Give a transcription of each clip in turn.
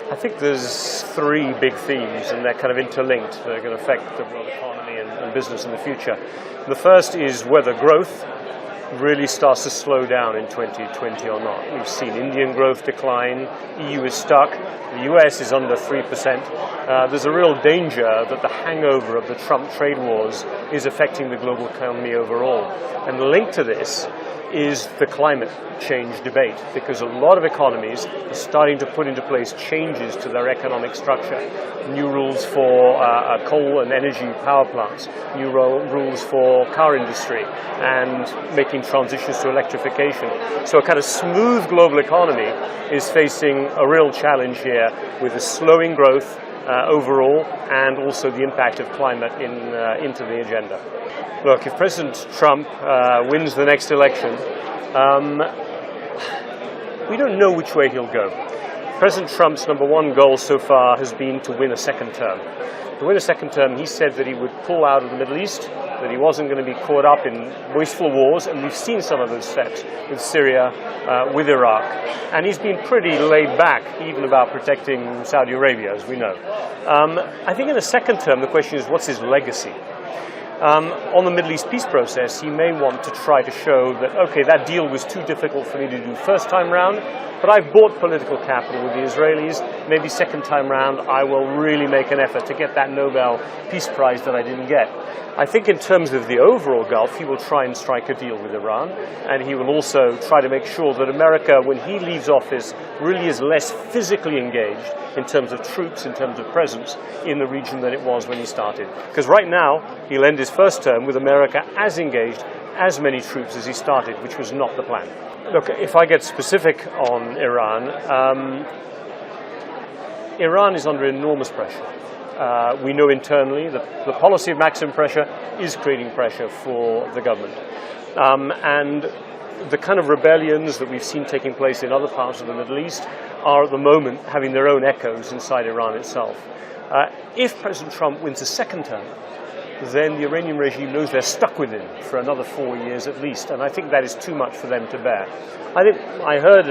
I think there's three big themes, and they're kind of interlinked. They're going to affect the world economy and business in the future. The first is whether growth really starts to slow down in 2020 or not. We've seen Indian growth decline, EU is stuck, the US is under 3%. There's a real danger that the hangover of the Trump trade wars is affecting the global economy overall. And the link to this is the climate change debate, because a lot of economies are starting to put into place changes to their economic structure. New rules for coal and energy power plants, new rules for car industry, and making transitions to electrification. So a kind of smooth global economy is facing a real challenge here with a slowing growth overall, and also the impact of climate into the agenda. Look, if President Trump wins the next election, we don't know which way he'll go. President Trump's number one goal so far has been to win a second term. To win a second term, he said that he would pull out of the Middle East, that he wasn't going to be caught up in wasteful wars, and we've seen some of those steps with Syria, with Iraq. And he's been pretty laid back, even about protecting Saudi Arabia, as we know. I think in the second term, the question is, what's his legacy? On the Middle East peace process, he may want to try to show that, okay, that deal was too difficult for me to do first time round, but I've bought political capital with the Israelis. Maybe second time round, I will really make an effort to get that Nobel Peace Prize that I didn't get. I think in terms of the overall Gulf, he will try and strike a deal with Iran, and he will also try to make sure that America, when he leaves office, really is less physically engaged in terms of troops, in terms of presence in the region than it was when he started. Because right now, he'll end his first term with America as engaged, as many troops as he started, which was not the plan. Look, if I get specific on Iran, Iran is under enormous pressure. We know internally that the policy of maximum pressure is creating pressure for the government. And the kind of rebellions that we've seen taking place in other parts of the Middle East are at the moment having their own echoes inside Iran itself. If President Trump wins a second term, then the Iranian regime knows they're stuck with him for another 4 years at least, and I think that is too much for them to bear. I heard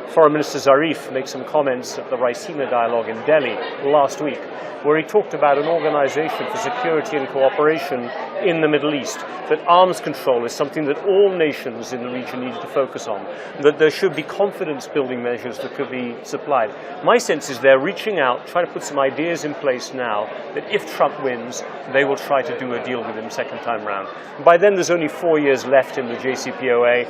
Foreign Minister Zarif make some comments at the Raisina Dialogue in Delhi last week, where he talked about an organization for security and cooperation in the Middle East, that arms control is something that all nations in the region need to focus on, that there should be confidence-building measures that could be supplied. My sense is they're reaching out, trying to put some ideas in place now, that if Trump wins, they will try to do a deal with him second time round. By then, there's only 4 years left in the JCPOA.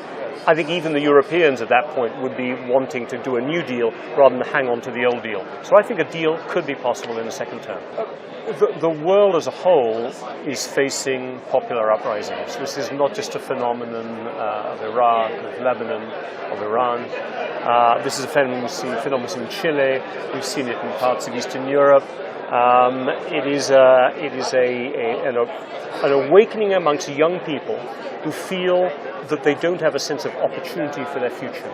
I think even the Europeans at that point would be wanting to do a new deal rather than hang on to the old deal. So I think a deal could be possible in the second term. The world as a whole is facing popular uprisings. This is not just a phenomenon of Iraq, of Lebanon, of Iran. This is a phenomenon we've seen in Chile. We've seen it in parts of Eastern Europe. It is an awakening amongst young people who feel that they don't have a sense of opportunity for their future.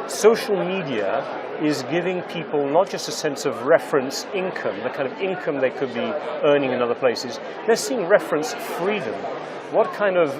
Social media is giving people not just a sense of reference income, the kind of income they could be earning in other places. They're seeing reference freedom. What kind of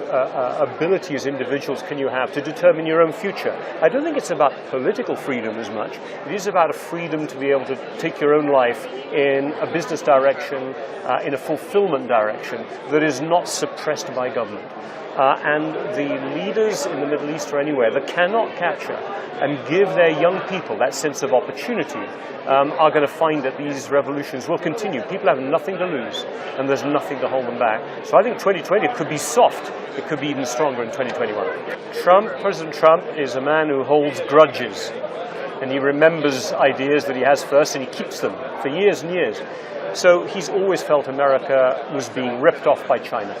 ability as individuals can you have to determine your own future? I don't think it's about political freedom as much. It is about a freedom to be able to take your own life in a business direction, in a fulfillment direction that is not suppressed by government. And the leaders in the Middle East or anywhere that cannot capture and give their young people that sense of opportunity are going to find that these revolutions will continue. People have nothing to lose, and there's nothing to hold them back. So I think 2020 could be soft. It could be even stronger in 2021. President Trump is a man who holds grudges, and he remembers ideas that he has first, and he keeps them for years and years. So he's always felt America was being ripped off by China.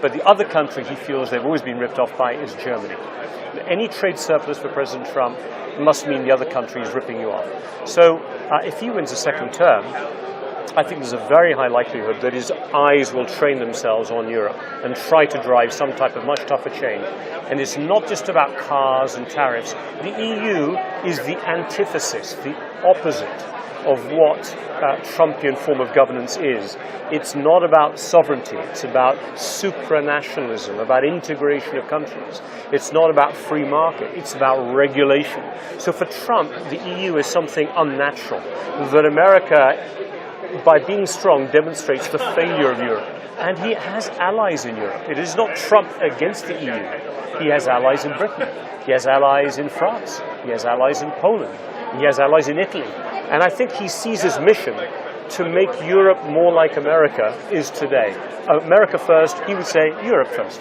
But the other country he feels they've always been ripped off by is Germany. Any trade surplus for President Trump must mean the other country is ripping you off. So if he wins a second term, I think there's a very high likelihood that his eyes will train themselves on Europe and try to drive some type of much tougher change. And it's not just about cars and tariffs. The EU is the antithesis, the opposite of what Trumpian form of governance is. It's not about sovereignty, it's about supranationalism, about integration of countries. It's not about free market, it's about regulation. So for Trump, the EU is something unnatural, that America, by being strong, demonstrates the failure of Europe. And he has allies in Europe. It is not Trump against the EU. He has allies in Britain. He has allies in France. He has allies in Poland. He has allies in Italy. And I think he sees his mission to make Europe more like America is today. America first, he would say Europe first.